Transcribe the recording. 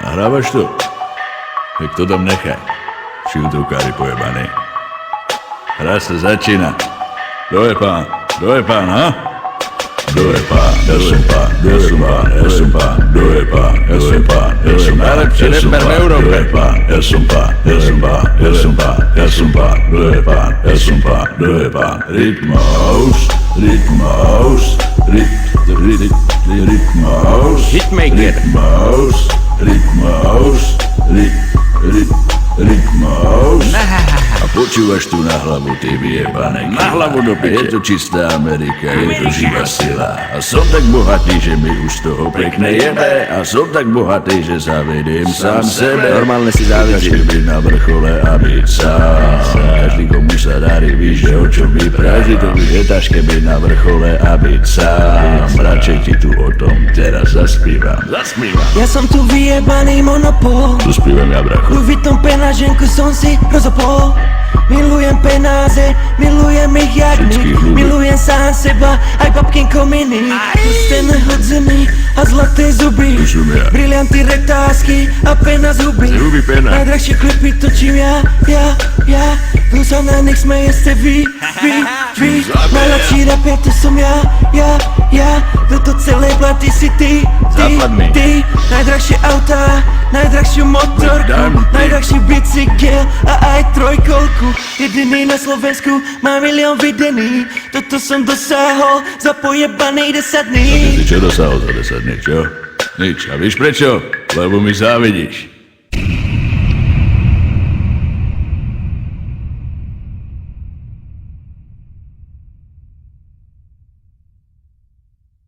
Nahrávaš to? Tak to tam nechaj. Šiltovkári pojebaný. Hra sa začína. Kto je pán? Kto je pán, ha? Kto je pán? Ja som pán, ja som pán, ja som pán. Kto je pán? Ja som pán, ja som pán. Najlepší reper v Európe. Kto je pán? Ja som pán, ja som pán, ja som pán, ja som pán. Kto je pán? Ja som pán, kto je pán? Rytmus, rytmus, rytmus. Hitmaker. Rytmus, rytmus, rytmus. A počúvaš tu na hlavu, ty vyjebané. Na hlavu do piče. Je to čistá Amerika, je to živá sila. A som tak bohatý, že mi už toho pekne jebe. A som tak bohatý, že zavediem sám sebe. Normálne si závidí. Každý byť na vrchole a byť sám. Každý, komu sa darí, víš, že o čo by práži. To by je ťažké byť na vrchole a byť sám. Radšej ti tu o tom teraz zaspívam. Ja som tu vyjebaný monopol. Tu spívam ja, bracho. Louis Vuitton penáženku som si rozopol. Milujem penáze, milujem ich jak Všetkých nik. ľudí. Milujem sám seba, aj babkin kominy. Pustené hodziny a zlaté zuby. Tu som ja. Brilianty, rektázky a pena z huby. Zuby pena. Najdrahšie klipy točím ja. Tu sa na nich smeje ste vy. Najlepší rapper to som ja. Toto celé platy si ty. Zapadni. Najdrahšie autá, najdrahšiu motorku, Daj mi ty. najdrahší bicykel a aj trojkolku. Jediný na Slovensku, má milión videný. Toto som dosáhol za pojebaný 10 dní. Ty čo dosahol za 10 dní, čo? Nič. A víš prečo? Lebo mi závidíš.